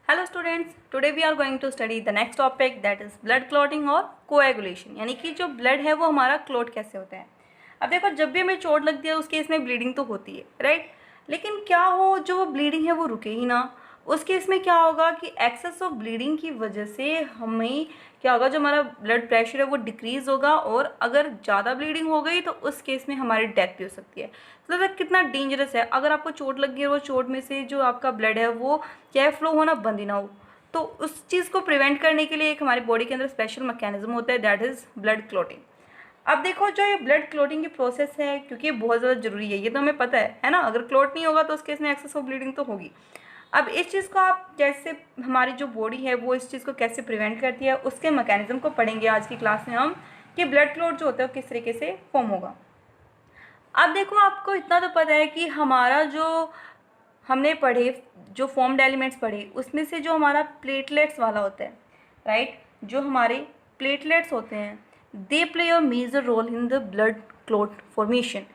Hello students, today we are going to study the next topic that is blood clotting और coagulation, यानी कि जो blood है वो हमारा क्लॉट कैसे होता है। अब देखो, जब भी हमें चोट लगती है उस केस में ब्लीडिंग तो होती है, राइट। लेकिन क्या हो जो वो ब्लीडिंग है वो रुके ही ना। उस केस में क्या होगा कि एक्सेस ऑफ ब्लीडिंग की वजह से हमें क्या होगा, जो हमारा ब्लड प्रेशर है वो डिक्रीज होगा, और अगर ज़्यादा ब्लीडिंग हो गई तो उस केस में हमारी डेथ भी हो सकती है। तो मतलब कितना डेंजरस है। अगर आपको चोट लग गई है, वो चोट में से जो आपका ब्लड है वो क्या है, फ्लो होना बंद ही ना हो, तो उस चीज़ को प्रिवेंट करने के लिए एक हमारी बॉडी के अंदर स्पेशल मैकेनिज्म होता है, दैट इज़ ब्लड क्लॉटिंग। अब देखो, जो ये ब्लड क्लॉटिंग की प्रोसेस है, क्योंकि ये बहुत ज़्यादा जरूरी है, ये तो हमें पता है ना। अगर क्लॉट नहीं होगा तो उस केस में एक्सेस ऑफ ब्लीडिंग तो होगी। अब इस चीज़ को आप कैसे, हमारी जो बॉडी है वो इस चीज़ को कैसे प्रिवेंट करती है, उसके मैकेनिज्म को पढ़ेंगे आज की क्लास में हम, कि ब्लड क्लॉट जो होता है वो किस तरीके से फॉर्म होगा। अब देखो, आपको इतना तो पता है कि हमारा जो हमने पढ़े, जो फॉर्म्ड एलिमेंट्स पढ़े, उसमें से जो हमारा प्लेटलेट्स वाला होता है, राइट, जो हमारे प्लेटलेट्स होते हैं, they play a major role in the blood clot formation.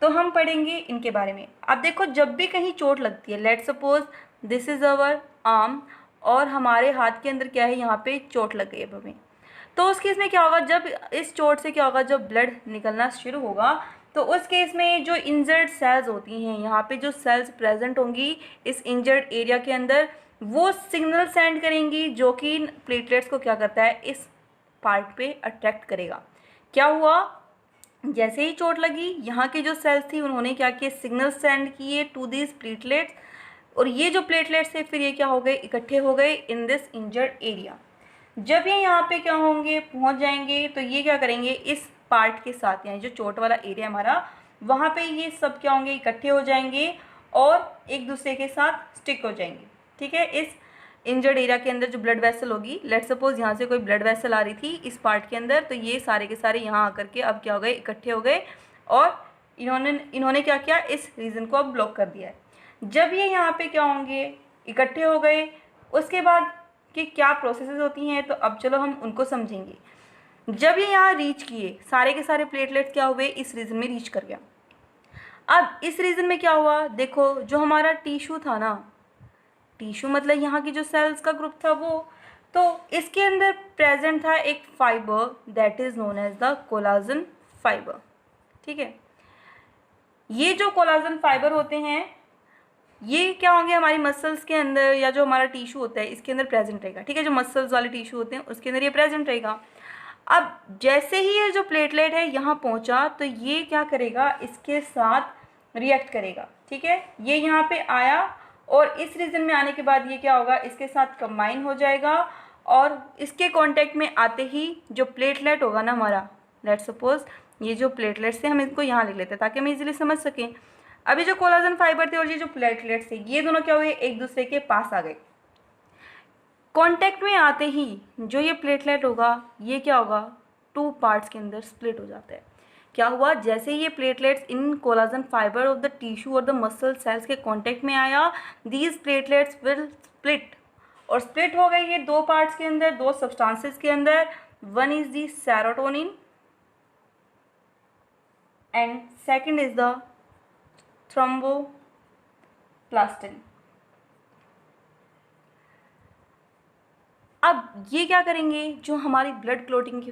तो हम पढ़ेंगे इनके बारे में। अब देखो, जब भी कहीं चोट लगती है, let suppose this is our arm, और हमारे हाथ के अंदर क्या है, यहाँ पे चोट लग गई है हमें, तो उस केस में क्या होगा, जब इस चोट से क्या होगा, जब ब्लड निकलना शुरू होगा, तो उस केस में जो इंजर्ड सेल्स होती हैं, यहाँ पे जो सेल्स प्रेजेंट होंगी इस इंजर्ड एरिया के अंदर, वो सिग्नल सेंड करेंगी, जो कि प्लेटलेट्स को क्या करता है, इस पार्ट पे अट्रैक्ट करेगा। क्या हुआ, जैसे ही चोट लगी, यहाँ की जो सेल्स थी उन्होंने क्या किए, सिग्नल सेंड किए टू दिस प्लेटलेट्स, और ये जो प्लेटलेट्स थे फिर ये क्या हो गए, इकट्ठे हो गए इन दिस इंजर्ड एरिया। जब ये यहाँ पे क्या होंगे, पहुँच जाएंगे, तो ये क्या करेंगे, इस पार्ट के साथ, यानी जो चोट वाला एरिया हमारा, वहाँ पे ये सब क्या होंगे, इकट्ठे हो जाएंगे और एक दूसरे के साथ स्टिक हो जाएंगे। ठीक है, इस इंजर्ड एरिया के अंदर जो ब्लड वेसल होगी, लेट सपोज यहाँ से कोई ब्लड वेसल आ रही थी इस पार्ट के अंदर, तो ये सारे के सारे यहाँ आकर के अब क्या हो गए, इकट्ठे हो गए, और इन्होंने क्या किया, इस रीजन को अब ब्लॉक कर दिया है। जब ये यहाँ पे क्या होंगे, इकट्ठे हो गए, उसके बाद कि क्या प्रोसेसेस होती हैं, तो अब चलो हम उनको समझेंगे। जब ये यहाँ रीच किए, सारे के सारे प्लेटलेट्स क्या हुए, इस रीजन में रीच कर गया। अब इस रीजन में क्या हुआ, देखो जो हमारा टिश्यू था ना, टिश्यू मतलब यहाँ की जो सेल्स का ग्रुप था वो, तो इसके अंदर प्रेजेंट था एक fibre that is known as the collagen fibre. ठीक है, ये जो कोलाजन फाइबर होते हैं ये क्या होंगे, हमारी मसल्स के अंदर, या जो हमारा टिश्यू होता है इसके अंदर प्रेजेंट रहेगा। ठीक है, जो मसल्स वाले टिश्यू होते हैं उसके अंदर ये प्रेजेंट रहेगा। अब जैसे ही ये जो प्लेटलेट है यहाँ पहुँचा, तो ये क्या करेगा, इसके साथ रिएक्ट करेगा। ठीक है, ये यहाँ पे आया, और इस रीजन में आने के बाद ये क्या होगा, इसके साथ कंबाइन हो जाएगा, और इसके कांटेक्ट में आते ही जो प्लेटलेट होगा ना हमारा, लेट सपोज ये जो प्लेटलेट्स थे, हम इसको यहाँ लिख लेते हैं ताकि हम इजीली समझ सकें। अभी जो कोलाजन फाइबर थे और ये जो प्लेटलेट्स थे, ये दोनों क्या हुए, एक दूसरे के पास आ गए। कांटेक्ट में आते ही जो ये प्लेटलेट होगा, ये क्या होगा, टू पार्ट्स के अंदर स्प्लिट हो जाता है। क्या हुआ, जैसे ये platelets in collagen fibre of the tissue और द मसल सेल्स के कांटेक्ट में आया, दीज प्लेटलेट्स विल स्प्लिट, और स्प्लिट हो गए ये दो पार्ट्स के अंदर, दो सब्सटेंसेस के अंदर। One is the serotonin and second is the thromboplastin. अब ये क्या करेंगे, जो हमारी ब्लड क्लॉटिंग की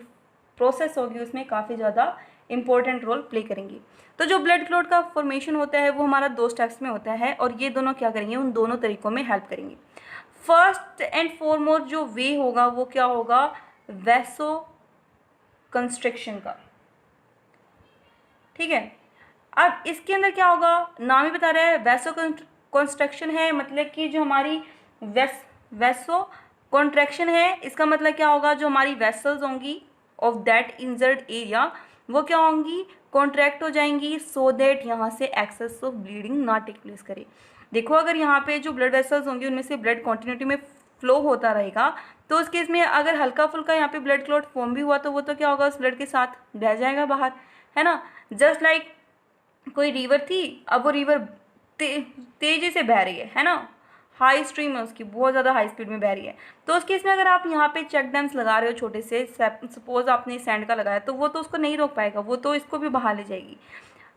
प्रोसेस होगी उसमें काफ़ी ज़्यादा इंपॉर्टेंट रोल प्ले करेंगी। तो जो ब्लड क्लॉट का फॉर्मेशन होता है वो हमारा दो स्टेप्स में होता है, और ये दोनों क्या करेंगे, उन दोनों तरीकों में हेल्प करेंगे। फर्स्ट एंड फॉरमोस्ट जो वे होगा वो क्या होगा, वैसो कंस्ट्रिक्शन का। ठीक है, अब इसके अंदर क्या होगा, नाम ही बता रहा है वैसो कंस्ट्रक्शन है, मतलब कि जो हमारी वैसो कॉन्ट्रैक्शन है, इसका मतलब क्या होगा, जो हमारी वेसल्स होंगी ऑफ दैट इंजर्ड एरिया वो क्या होंगी, कॉन्ट्रैक्ट हो जाएंगी, सो दैट यहाँ से एक्सेस ऑफ ब्लीडिंग ना टेक प्लेस करे। देखो, अगर यहाँ पे जो ब्लड वेसल्स होंगी उनमें से ब्लड कॉन्टिन्यूटी में फ्लो होता रहेगा, तो उस केस में अगर हल्का फुल्का यहाँ पे ब्लड क्लॉट फॉर्म भी हुआ तो वो तो क्या होगा, उस ब्लड के साथ बह जाएगा बाहर, है ना। जस्ट लाइक कोई रिवर थी, अब वो रिवर तेजी से बह रही है ना, हाई स्ट्रीम है उसकी, बहुत ज़्यादा हाई स्पीड में बह रही है, तो उस केस में अगर आप यहाँ पे चेक डैम्स लगा रहे हो छोटे से, सपोज आपने सैंड का लगाया, तो वो तो उसको नहीं रोक पाएगा, वो तो इसको भी बहा ले जाएगी।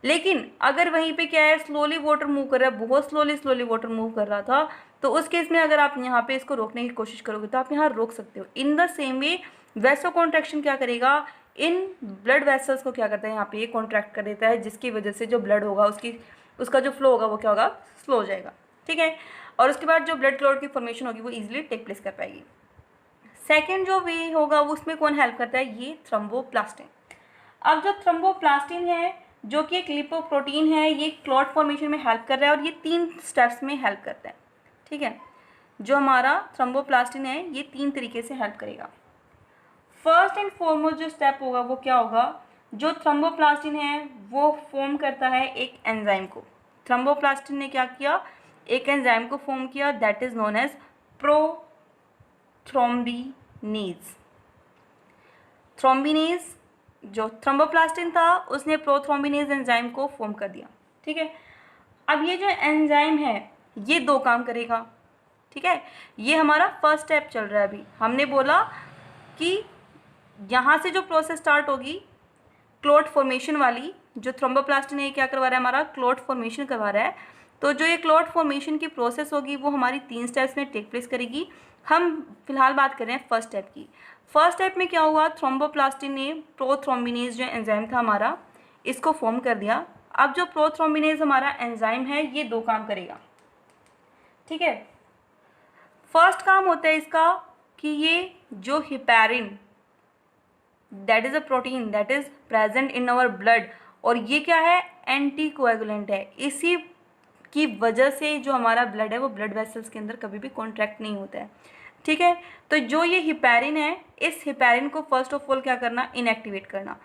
लेकिन अगर वहीं पे क्या है, स्लोली वाटर मूव कर रहा है, बहुत स्लोली वाटर मूव कर रहा था, तो उस केस में अगर आप यहाँ पे इसको रोकने की कोशिश करोगे तो आप यहाँ रोक सकते हो। In the same way vaso contraction क्या करेगा, इन ब्लड वेसल्स को क्या करता है, यहाँ पे ये कॉन्ट्रैक्ट कर देता है, जिसकी वजह से जो ब्लड होगा उसका जो फ्लो होगा वो क्या होगा, स्लो हो जाएगा। ठीक है, और उसके बाद जो ब्लड क्लॉट की फॉर्मेशन होगी वो इजीली टेक प्लेस कर पाएगी। सेकेंड जो वे होगा उसमें कौन हेल्प करता है, ये थ्रोम्बोप्लास्टिन। अब जो थ्रोम्बोप्लास्टिन है जो कि एक लिपोप्रोटीन है, ये क्लॉट फॉर्मेशन में हेल्प कर रहा है और ये 3 स्टेप्स में हेल्प करता है। ठीक है, जो हमारा थ्रोम्बोप्लास्टिन है ये 3 तरीके से हेल्प करेगा। फर्स्ट एंड फॉरमोस्ट जो स्टेप होगा वो क्या होगा, जो थ्रोम्बोप्लास्टिन है वो फॉर्म करता है एक एंजाइम को। थ्रोम्बोप्लास्टिन ने क्या किया, एक एंजाइम को फॉर्म किया, that is known as prothrombinase. Thrombinase जो थ्रोम्बोप्लास्टिन था उसने प्रोथ्रोम्बिनेज एंजाइम को फॉर्म कर दिया। ठीक है, अब ये जो एंजाइम है ये 2 काम करेगा। ठीक है, ये हमारा फर्स्ट स्टेप चल रहा है। अभी हमने बोला कि यहाँ से जो प्रोसेस स्टार्ट होगी क्लॉट फॉर्मेशन वाली, जो थ्रोम्बोप्लास्टिन है क्या करवा रहा है, हमारा क्लॉट फॉर्मेशन करवा रहा है। तो जो ये क्लॉट फॉर्मेशन की प्रोसेस होगी वो हमारी 3 स्टेप्स में टेक प्लेस करेगी। हम फिलहाल बात कर रहे हैं फर्स्ट स्टेप की। फर्स्ट स्टेप में क्या हुआ, थ्रोम्बोप्लास्टिन ने प्रोथ्रोम्बिनेज जो एंजाइम था हमारा इसको फॉर्म कर दिया। अब जो प्रोथ्रोम्बिनेज हमारा एंजाइम है ये 2 काम करेगा। ठीक है, फर्स्ट काम होता है इसका कि ये जो heparin that is a protein that is present in our blood, और ये क्या है, एंटी कोएगुलेंट है। इसी की वजह से जो हमारा ब्लड है वो ब्लड वेसल्स के अंदर कभी भी कॉन्ट्रैक्ट नहीं होता है। ठीक है, तो जो ये हिपैरिन है इस हिपैरिन को फर्स्ट ऑफ ऑल क्या करना, इनएक्टिवेट करना।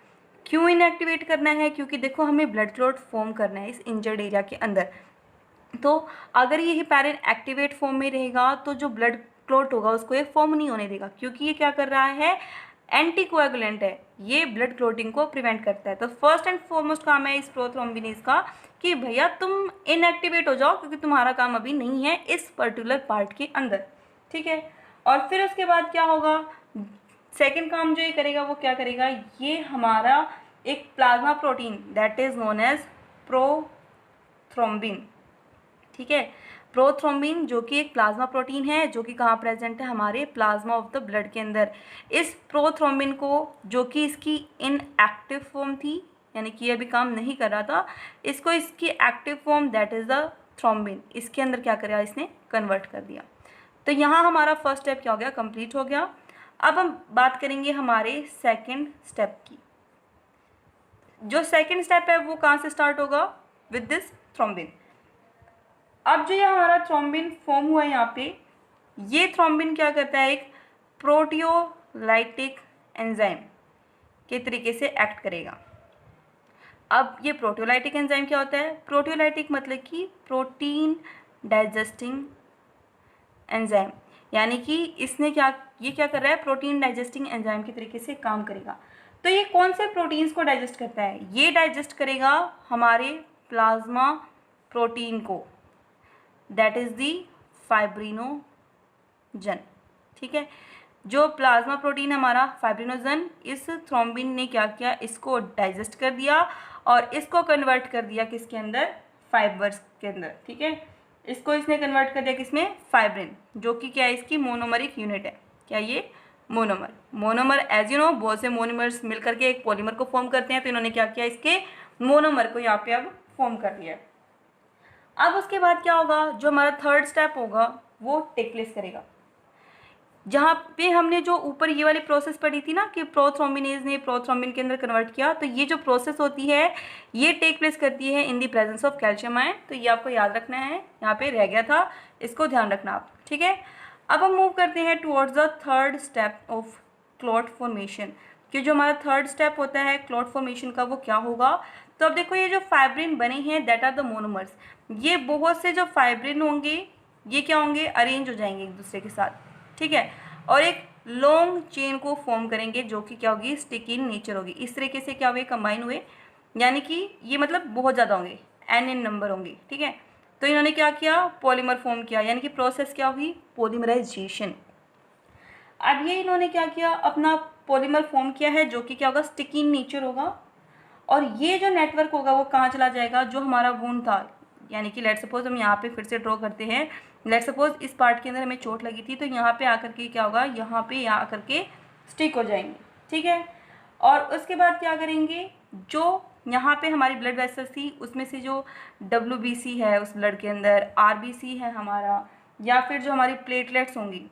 क्यों इनएक्टिवेट करना है, क्योंकि देखो हमें ब्लड क्लॉट फॉर्म करना है इस इंजर्ड एरिया के अंदर। तो अगर ये हिपैरिन एक्टिवेट फॉर्म में रहेगा तो जो ब्लड क्लॉट होगा उसको ये फॉर्म नहीं होने देगा, क्योंकि ये क्या कर रहा है, एंटी कोएगुलेंट है, ये ब्लड क्लॉटिंग को प्रिवेंट करता है। तो फर्स्ट एंड फॉरमोस्ट काम है इस प्रोथ्रोम्बिनेज का कि भैया तुम इनएक्टिवेट हो जाओ, क्योंकि तुम्हारा काम अभी नहीं है इस पर्टिकुलर पार्ट के अंदर। ठीक है, और फिर उसके बाद क्या होगा, सेकेंड काम जो ये करेगा वो क्या करेगा, ये हमारा एक plasma protein that is known as prothrombin. ठीक है, प्रोथ्रोम्बिन जो कि एक प्लाज्मा प्रोटीन है जो कि कहाँ प्रेजेंट है, हमारे प्लाज्मा ऑफ द ब्लड के अंदर। इस प्रोथ्रोम्बिन को जो कि इसकी इनएक्टिव फॉर्म थी, यानी कि अभी काम नहीं कर रहा था, इसको इसकी active form that is the thrombin, इसके अंदर क्या करेगा, इसने कन्वर्ट कर दिया। तो यहाँ हमारा फर्स्ट स्टेप क्या हो गया, कंप्लीट हो गया। अब हम बात करेंगे हमारे सेकेंड स्टेप की। जो सेकेंड स्टेप है वो कहाँ से स्टार्ट होगा, विद दिस थ्रोम्बिन। अब जो ये हमारा थ्रोम्बिन फॉर्म हुआ है यहाँ पे, ये थ्रोम्बिन क्या करता है, एक प्रोटियोलाइटिक एंजाइम के तरीके से एक्ट करेगा। अब ये प्रोटियोलाइटिक एंजाइम क्या होता है, प्रोटियोलाइटिक मतलब कि प्रोटीन डाइजेस्टिंग एंजाइम, यानी कि इसने ये क्या कर रहा है, प्रोटीन डाइजेस्टिंग एंजाइम के तरीके से काम करेगा। तो ये कौन से प्रोटीन्स को डाइजेस्ट करता है, ये डाइजेस्ट करेगा हमारे प्लाज्मा प्रोटीन को, दैट इज दी फाइब्रिनोजन। ठीक है, जो प्लाज्मा प्रोटीन हमारा फाइब्रिनोजन, इस थ्रोम्बिन ने क्या किया, इसको डाइजेस्ट कर दिया और इसको कन्वर्ट कर दिया किसके अंदर, फाइबर्स के अंदर। ठीक है, इसको इसने कन्वर्ट कर दिया किसमें, फाइब्रिन, जो कि क्या है, इसकी मोनोमरिक यूनिट है। क्या ये मोनोमर एज यू नो बहुत से मोनोमर्स मिलकर के एक पॉलीमर को फॉर्म करते हैं, तो इन्होंने क्या किया, इसके मोनोमर को यहाँ पे अब फॉर्म कर दिया। अब उसके बाद क्या होगा, जो हमारा थर्ड स्टेप होगा वो टेक प्लेस करेगा। जहाँ पे हमने जो ऊपर ये वाली प्रोसेस पढ़ी थी ना कि प्रोथ्रोम्बिनेज ने प्रोथ्रोम्बिन के अंदर कन्वर्ट किया, तो ये जो प्रोसेस होती है ये टेक प्लेस करती है in the presence of calcium ion. तो ये आपको याद रखना है, यहाँ पे रह गया था, इसको ध्यान रखना आप। ठीक है, अब हम मूव करते हैं towards the third step of clot formation, कि जो हमारा थर्ड स्टेप होता है क्लॉट फॉर्मेशन का वो क्या होगा। तो अब देखो ये जो फाइब्रिन बने हैं दैट आर द मोनोमर्स, ये बहुत से जो फाइब्रिन होंगे ये क्या होंगे, अरेंज हो जाएंगे एक दूसरे के साथ। ठीक है, और एक लॉन्ग चेन को फॉर्म करेंगे जो कि क्या होगी, स्टिकी इन नेचर होगी। इस तरीके से क्या हुए, कंबाइन हुए, यानी कि ये मतलब बहुत ज़्यादा होंगे, n इन नंबर होंगे। ठीक है, तो इन्होंने क्या किया, पॉलीमर फॉर्म किया, यानी कि प्रोसेस क्या हुई, पॉलीमराइजेशन। अब ये इन्होंने क्या किया, अपना पॉलीमर फॉर्म किया है जो कि क्या होगा, स्टिकी इन नेचर होगा। और ये जो नेटवर्क होगा वो कहाँ चला जाएगा, जो हमारा वुंड था, यानी कि लेट सपोज हम यहाँ पे फिर से ड्रॉ करते हैं, लेट सपोज इस पार्ट के अंदर हमें चोट लगी थी, तो यहाँ पे आकर के क्या होगा, यहाँ पे आकर के स्टिक हो जाएंगे, ठीक है। और उसके बाद क्या करेंगे, जो यहाँ पे हमारी ब्लड वेसल्स थी उसमें से जो WBC है उस ब्लड के अंदर, RBC है हमारा, या फिर जो हमारी प्लेटलेट्स होंगी,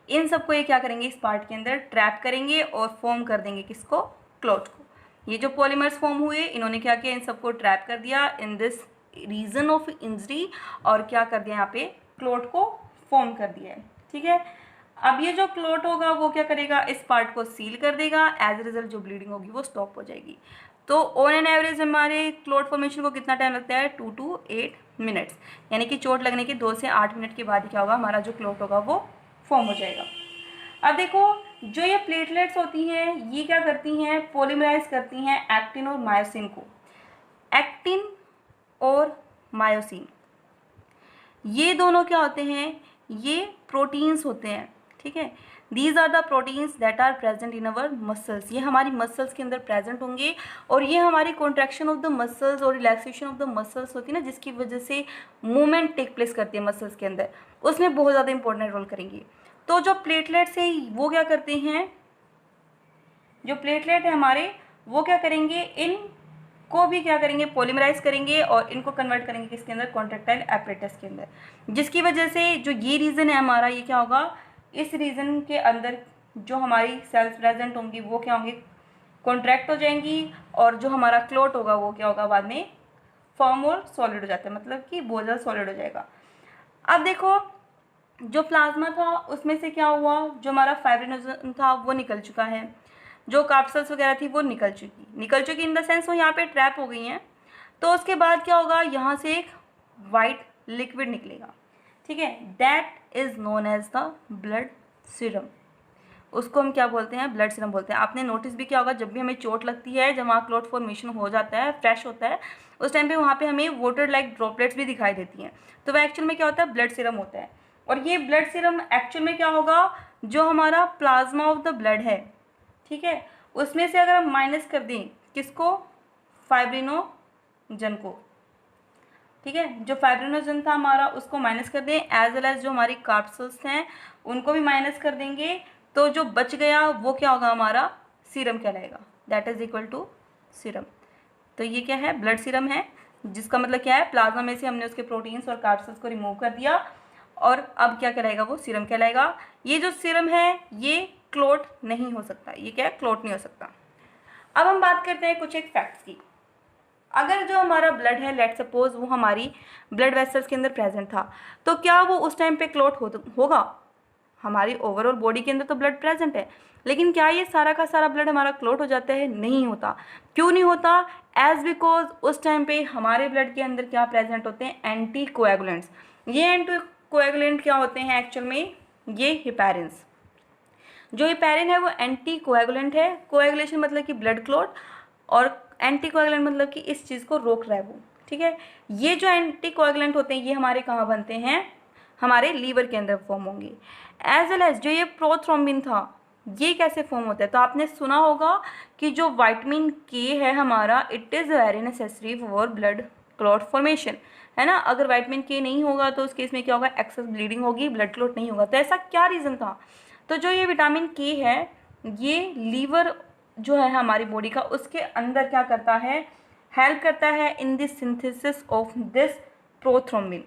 इन सबको ये क्या करेंगे, इस पार्ट के अंदर ट्रैप करेंगे और फॉर्म कर देंगे किसको, क्लॉट को। ये जो पॉलीमर्स फॉर्म हुए, इन्होंने क्या किया, इन सबको ट्रैप कर दिया in this region of injury, और क्या कर दिया, यहाँ पे क्लॉट को फॉर्म कर दिया है, ठीक है। अब ये जो क्लॉट होगा वो क्या करेगा, इस पार्ट को सील कर देगा, एज ए रिजल्ट जो ब्लीडिंग होगी वो स्टॉप हो जाएगी। तो ऑन एन एवरेज हमारे क्लॉट फॉर्मेशन को कितना टाइम लगता है, 2 to 8 मिनट्स, यानी कि चोट लगने के 2 से 8 मिनट के बाद क्या होगा, हमारा जो क्लॉट होगा वो फॉर्म हो जाएगा। अब देखो, जो ये प्लेटलेट्स होती हैं ये क्या करती हैं, पॉलीमराइज करती हैं एक्टिन और मायोसिन को। एक्टिन और मायोसिन ये दोनों क्या होते हैं, ये प्रोटीन्स होते हैं, ठीक है। These are the proteins that are present in our muscles, ये हमारी मसल्स के अंदर प्रेजेंट होंगे, और ये हमारी कॉन्ट्रैक्शन ऑफ द मसल्स और रिलैक्सेशन ऑफ द मसल्स होती है ना, जिसकी वजह से मूवमेंट टेक प्लेस करती है मसल्स के अंदर, उसमें बहुत ज़्यादा इंपॉर्टेंट रोल करेंगी। तो जो प्लेटलेट्स है वो क्या करते हैं, जो प्लेटलेट है हमारे वो क्या करेंगे, इन को भी क्या करेंगे, पॉलीमराइज करेंगे और इनको कन्वर्ट करेंगे किसके अंदर, कॉन्ट्रैक्टाइल एपरेटस के अंदर, जिसकी वजह से जो ये रीजन है हमारा, ये क्या होगा, इस रीजन के अंदर जो हमारी सेल्स प्रेजेंट होंगी वो क्या होंगी, कॉन्ट्रैक्ट हो जाएंगी, और जो हमारा क्लॉट होगा वो क्या होगा, बाद में फॉर्म और सॉलिड हो जाता है, मतलब कि बहुत ज़्यादा सॉलिड हो जाएगा। अब देखो, जो प्लाज्मा था उसमें से क्या हुआ, जो हमारा फाइब्रिनोजन था वो निकल चुका है, जो कार्पसेल्स वगैरह थी वो निकल चुकी इन द सेंस वो यहाँ पे ट्रैप हो गई हैं। तो उसके बाद क्या होगा, यहाँ से एक वाइट लिक्विड निकलेगा, ठीक है, that is known as the blood serum. उसको हम क्या बोलते हैं, ब्लड सीरम बोलते हैं। आपने नोटिस भी किया होगा, जब भी हमें चोट लगती है, जब वहाँ क्लॉट फॉर्मेशन हो जाता है, फ्रेश होता है, उस टाइम पे वहाँ पे हमें वाटर लाइक ड्रॉपलेट्स भी दिखाई देती हैं, तो वह एक्चुअल में क्या होता है, ब्लड सीरम होता है। और ये ब्लड सीरम एक्चुअल में क्या होगा, जो हमारा प्लाज्मा ऑफ द ब्लड है, ठीक है, उसमें से अगर हम माइनस कर दें किसको, फाइब्रिनोजन को, ठीक है, जो फाइब्रिनोजन था हमारा उसको माइनस कर दें, एज वेल एज जो हमारी कार्पसेल्स हैं उनको भी माइनस कर देंगे, तो जो बच गया वो क्या होगा, हमारा सीरम कहलाएगा, that is equal to serum. तो ये क्या है, ब्लड सीरम है, जिसका मतलब क्या है, प्लाज्मा में से हमने उसके प्रोटीन्स और कार्पसेल्स को रिमूव कर दिया, और अब क्या कहलाएगा, वो सीरम कहलाएगा। ये जो सीरम है ये क्लॉट नहीं हो सकता, ये क्या है, क्लॉट नहीं हो सकता। अब हम बात करते हैं कुछ एक फैक्ट्स की। अगर जो हमारा ब्लड है, लेट सपोज वो हमारी ब्लड वेसल्स के अंदर प्रेजेंट था, तो क्या वो उस टाइम पे क्लॉट होगा, हमारी ओवरऑल बॉडी के अंदर तो ब्लड प्रेजेंट है, लेकिन क्या ये सारा का सारा ब्लड हमारा क्लॉट हो जाता है, नहीं होता। क्यों नहीं होता, एज बिकॉज उस टाइम पे हमारे ब्लड के अंदर क्या प्रेजेंट होते हैं, एंटी कोएगुलेंट्स। ये एंटी कोएगुलेंट क्या होते हैं एक्चुअल में, ये हेपेरिन्स। जो हेपेरिन है वो एंटी कोएगुलेंट है, कोएगुलेशन मतलब कि ब्लड क्लॉट, और एंटी कोएगुलेंट मतलब कि इस चीज़ को रोक रहा है वो, ठीक है। ये जो एंटी कोएगुलेंट होते हैं ये हमारे कहाँ बनते हैं, हमारे लीवर के अंदर फॉर्म होंगे। एज वेल एज जो ये प्रोथ्रोम्बिन था ये कैसे फॉर्म होता है, तो आपने सुना होगा कि जो विटामिन के है हमारा, it is very necessary for blood clot formation, है ना। अगर विटामिन के नहीं होगा तो उस केस में क्या होगा, एक्सेस ब्लीडिंग होगी, ब्लड क्लॉट नहीं होगा। तो ऐसा क्या रीज़न था, तो जो ये विटामिन के है ये लीवर जो है हमारी बॉडी का, उसके अंदर क्या करता है, हेल्प करता है in this synthesis of this prothrombin.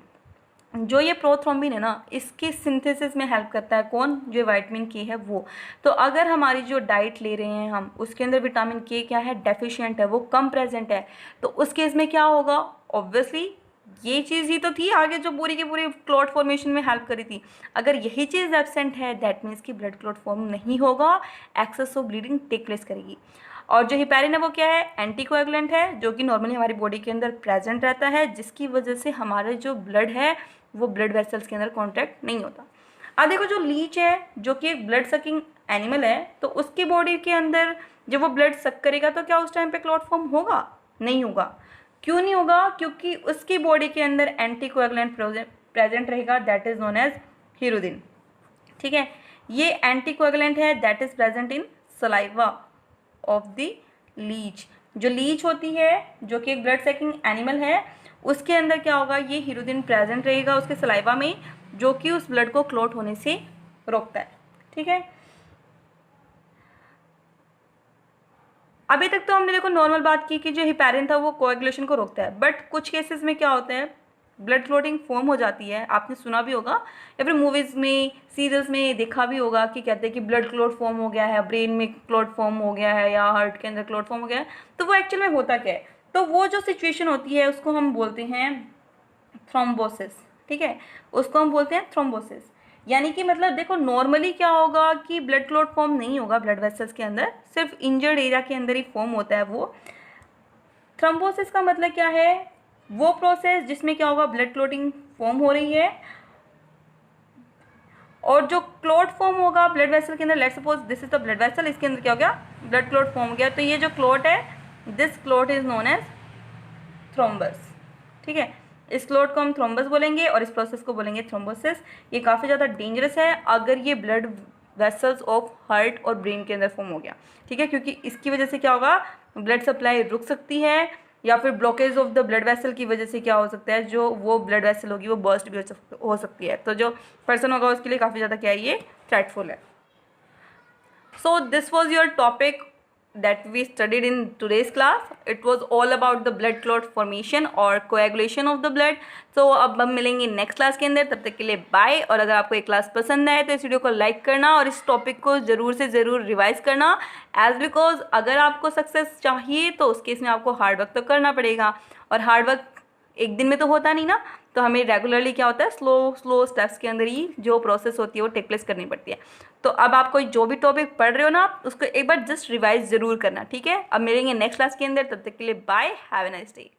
जो ये प्रोथ्रोम्बिन है ना, इसके सिंथेसिस में हेल्प करता है कौन, जो विटामिन के है वो। तो अगर हमारी जो डाइट ले रहे हैं हम, उसके अंदर विटामिन के क्या है, डेफिशिएंट है, वो कम प्रेजेंट है, तो उस केस में क्या होगा, ऑब्वियसली ये चीज़ ही तो थी आगे जो पूरी की पूरी क्लॉट फॉर्मेशन में हेल्प करी थी। अगर यही चीज़ एब्सेंट है, दैट मीन्स कि ब्लड क्लॉट फॉर्म नहीं होगा, excess of bleeding take place करेगी। और जो हेपेरिन है वो क्या है, एंटी कोएगुलेंट है, जो कि नॉर्मली हमारी बॉडी के अंदर प्रेजेंट रहता है, जिसकी वजह से हमारा जो ब्लड है वो ब्लड वेसल्स के अंदर कॉन्ट्रैक्ट नहीं होता। अब देखो, जो लीच है जो कि एक ब्लड सकिंग एनिमल है, तो उसकी बॉडी के अंदर जब वो ब्लड सक करेगा तो क्या उस टाइम पे क्लॉट फॉर्म होगा, नहीं होगा। क्यों नहीं होगा, क्योंकि उसकी बॉडी के अंदर एंटी कोएगुलेंट प्रेजेंट रहेगा, that is known as hirudin, ठीक है। ये एंटी कोएगुलेंट है, that is present in saliva of the leech. जो लीच होती है, जो कि एक ब्लड सैकिंग एनिमल है, उसके अंदर क्या होगा, ये हीरोदिन प्रेजेंट रहेगा उसके सलाइवा में, जो कि उस ब्लड को क्लॉट होने से रोकता है। ठीक है, अभी तक तो हमने देखो नॉर्मल बात की कि जो हिपैरिन था वो कोएगुलेशन को रोकता है, बट कुछ केसेस में क्या होता है, ब्लड क्लॉटिंग फॉर्म हो जाती है। आपने सुना भी होगा या फिर मूवीज़ में, सीरियल्स में देखा भी होगा कि कहते हैं कि ब्लड क्लॉट फॉर्म हो गया है, ब्रेन में क्लॉट फॉर्म हो गया है या हार्ट के अंदर क्लॉट फॉर्म हो गया है। तो वो एक्चुअल में होता क्या है, तो वो जो सिचुएशन होती है उसको हम बोलते हैं थ्रोम्बोसिस। ठीक है, उसको हम बोलते हैं थ्रोम्बोसिस। यानी कि मतलब देखो नॉर्मली क्या होगा कि ब्लड क्लॉट फॉर्म नहीं होगा ब्लड वेसल्स के अंदर, सिर्फ इंजर्ड एरिया के अंदर ही फॉर्म होता है वो। थ्रोम्बोसिस का मतलब क्या है, वो प्रोसेस जिसमें क्या होगा, ब्लड क्लॉटिंग फॉर्म हो रही है और जो क्लॉट फॉर्म होगा ब्लड वेसल के अंदर, let's suppose this is the blood vessel, इसके अंदर क्या हो गया, ब्लड क्लॉट फॉर्म हो गया। तो ये जो क्लॉट है, this clot is known as thrombus. ठीक है, इस क्लॉट को हम थ्रोम्बस बोलेंगे और इस प्रोसेस को बोलेंगे थ्रोम्बोसिस। ये काफ़ी ज़्यादा डेंजरस है अगर ये ब्लड वेसल्स ऑफ हार्ट और ब्रेन के अंदर फॉर्म हो गया। ठीक है, क्योंकि इसकी वजह से क्या होगा, ब्लड सप्लाई रुक सकती है या फिर blockage of the blood vessel की वजह से क्या हो सकता है, जो वो ब्लड वेसल होगी वो बर्स्ट भी हो सकती है। तो जो पर्सन होगा उसके लिए काफ़ी ज़्यादा क्या है, ये थ्रेटफुल है। So this was your topic that we studied in today's class. It was all about the blood clot formation और coagulation of the blood. So अब हम मिलेंगे नेक्स्ट क्लास के अंदर, तब तक के लिए बाय। और अगर आपको ये क्लास पसंद आए तो इस वीडियो को लाइक करना और इस टॉपिक को ज़रूर से ज़रूर रिवाइज करना, एज बिकॉज अगर आपको सक्सेस चाहिए तो उस केस में आपको हार्ड वर्क तो करना पड़ेगा, और हार्ड वर्क एक दिन में तो होता नहीं ना, तो हमें रेगुलरली क्या होता है, स्लो स्टेप्स के अंदर ही जो प्रोसेस होती है वो टेक प्लेस करनी पड़ती है। तो अब आप कोई जो भी टॉपिक पढ़ रहे हो ना, आप उसको एक बार जस्ट रिवाइज ज़रूर करना। ठीक है, अब मिलेंगे नेक्स्ट क्लास के अंदर, तब तक के लिए bye, have a nice day.